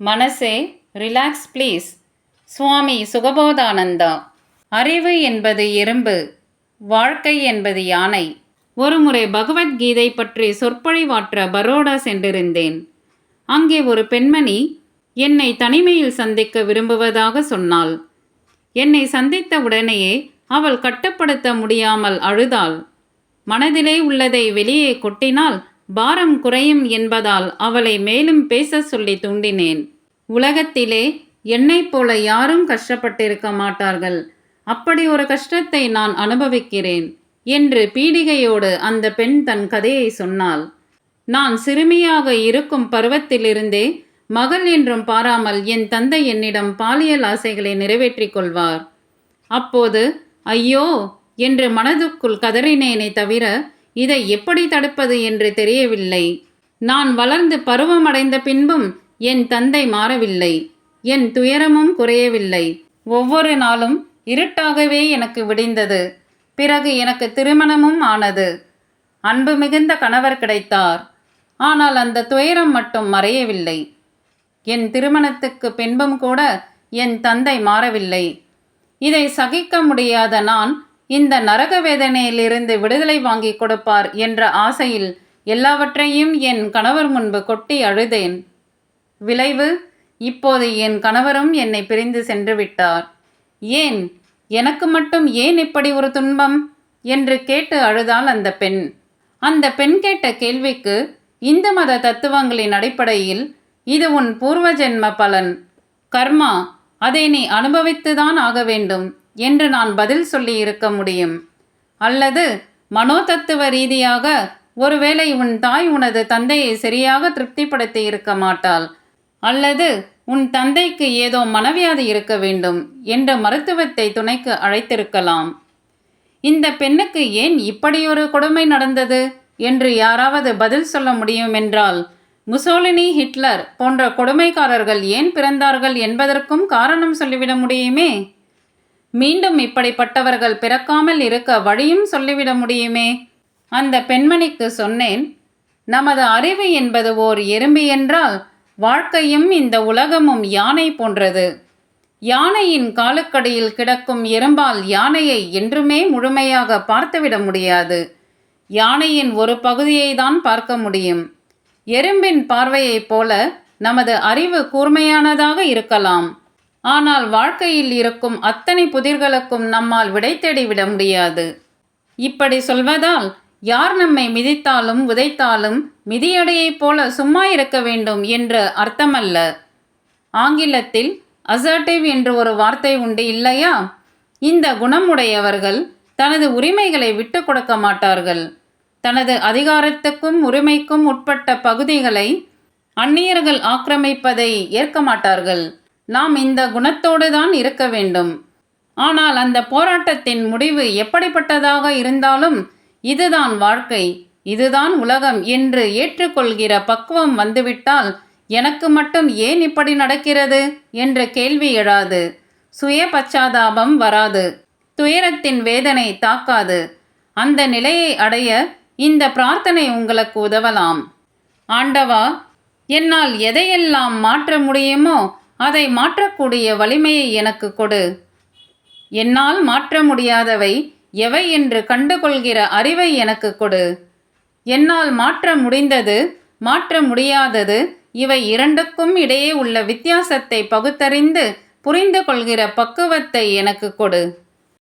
மனசே relax please. சுவாமி சுகபோதானந்தா. அறிவு என்பது எறும்பு, வாழ்க்கை என்பது யானை. ஒருமுறை பகவத்கீதை பற்றி சொற்பொழிவாற்ற பரோடா சென்றிருந்தேன். அங்கே ஒரு பெண்மணி என்னை தனிமையில் சந்திக்க விரும்புவதாக சொன்னாள். என்னை சந்தித்த உடனேயே அவள் கட்டுப்படுத்த முடியாமல் அழுதாள். மனதிலே உள்ளதை வெளியே கொட்டினால் பாரம் குறையும் என்பதால் அவளை மேலும் பேச சொல்லி தூண்டினேன். உலகத்திலே என்னைப் போல யாரும் கஷ்டப்பட்டிருக்க மாட்டார்கள், அப்படி ஒரு கஷ்டத்தை நான் அனுபவிக்கிறேன் என்று பீடிகையோடு அந்த பெண் தன் கதையை சொன்னாள். நான் சிறுமியாக இருக்கும் பருவத்திலிருந்தே மகள் என்றும் பாராமல் என் தந்தை என்னிடம் பாலியல் ஆசைகளை நிறைவேற்றிக் கொள்வார். அப்போது ஐயோ என்று மனதுக்குள் கதறினேனே தவிர இதை எப்படி தடுப்பது என்று தெரியவில்லை. நான் வளர்ந்து பருவமடைந்த பின்பும் என் தந்தை மாறவில்லை, என் துயரமும் குறையவில்லை. ஒவ்வொரு நாளும் இருட்டாகவே எனக்கு விடிந்தது. பிறகு எனக்கு திருமணமும் ஆனது. அன்பு மிகுந்த கணவர் கிடைத்தார். ஆனால் அந்த துயரம் மட்டும் மறையவில்லை. என் திருமணத்துக்கு பின்பும் கூட என் தந்தை மாறவில்லை. இதை சகிக்க முடியாத நான் இந்த நரக வேதனையிலிருந்து விடுதலை வாங்கி கொடுப்பார் என்ற ஆசையில் எல்லாவற்றையும் என் கணவர் முன்பு கொட்டி அழுதேன். விளைவு, இப்போது என் கணவரும் என்னை பிரிந்து சென்று விட்டார். ஏன், எனக்கு மட்டும் ஏன் இப்படி ஒரு துன்பம் என்று கேட்டு அழுதாள் அந்த பெண். அந்த பெண் கேட்ட கேள்விக்கு இந்து மத தத்துவங்களின் அடிப்படையில் இது உன் பூர்வ ஜென்ம பலன், கர்மா, அதை நீ அனுபவித்துதான் ஆக வேண்டும் என்று நான் பதில் சொல்லி இருக்க முடியும். அல்லது மனோதத்துவ ரீதியாக ஒருவேளை உன் தாய் உனது தந்தையை சரியாக திருப்திப்படுத்தி இருக்க மாட்டாள், அல்லது உன் தந்தைக்கு ஏதோ மனவியாதி இருக்க வேண்டும் என்ற மருத்துவத்தை துணைக்கு அழைத்திருக்கலாம். இந்த பெண்ணுக்கு ஏன் இப்படியொரு கொடுமை நடந்தது என்று யாராவது பதில் சொல்ல முடியும் என்றால், முசோலினி, ஹிட்லர் போன்ற கொடுமைக்காரர்கள் ஏன் பிறந்தார்கள் என்பதற்கும் காரணம் சொல்லிவிட முடியுமே. மீண்டும் இப்படிப்பட்டவர்கள் பிறக்காமல் இருக்க வழியும் சொல்லிவிட முடியுமே. அந்த பெண்மணிக்கு சொன்னேன், நமது அறிவு என்பது ஓர் எறும்பு என்றால் வாழ்க்கையும் இந்த உலகமும் யானை போன்றது. யானையின் காலுக்கடியில் கிடக்கும் எறும்பால் யானையை என்றுமே முழுமையாக பார்த்துவிட முடியாது. யானையின் ஒரு பகுதியை தான் பார்க்க முடியும். எறும்பின் பார்வையைப் போல நமது அறிவு கூர்மையானதாக இருக்கலாம். ஆனால் வாழ்க்கையில் இருக்கும் அத்தனை புதிர்களுக்கும் நம்மால் விடை தேடிவிட முடியாது. இப்படி சொல்வதால் யார் நம்மை மிதித்தாலும் உதைத்தாலும் மிதியடையைப் போல சும்மா இருக்க வேண்டும் என்று அர்த்தமல்ல. ஆங்கிலத்தில் அசர்ட்டிவ் என்று ஒரு வார்த்தை உண்டு இல்லையா? இந்த குணமுடையவர்கள் தனது உரிமைகளை விட்டு கொடுக்க மாட்டார்கள். தனது அதிகாரத்துக்கும் உரிமைக்கும் உட்பட்ட பகுதிகளை அந்நியர்கள் ஆக்கிரமிப்பதை ஏற்க மாட்டார்கள். நாம் இந்த குணத்தோடு தான் இருக்க வேண்டும். ஆனால் அந்த போராட்டத்தின் முடிவு எப்படிப்பட்டதாக இருந்தாலும் இதுதான் வாழ்க்கை, இதுதான் உலகம் என்று ஏற்றுக்கொள்கிற பக்குவம் வந்துவிட்டால் எனக்கு மட்டும் ஏன் இப்படி நடக்கிறது என்ற கேள்வி எழாது. சுய பச்சாதாபம் வராது. துயரத்தின் வேதனை தாக்காது. அந்த நிலையை அடைய இந்த பிரார்த்தனை உங்களுக்கு உதவலாம். ஆண்டவா, என்னால் எதையெல்லாம் மாற்ற முடியுமோ அதை மாற்றக்கூடிய வலிமையை எனக்கு கொடு. என்னால் மாற்ற முடியாதவை எவை என்று கண்டுகொள்கிற அறிவை எனக்கு கொடு. என்னால் மாற்ற முடிந்தது, மாற்ற முடியாதது, இவை இரண்டுக்கும் இடையே உள்ள வித்தியாசத்தை பகுத்தறிந்து புரிந்து கொள்கிற பக்குவத்தை எனக்கு கொடு.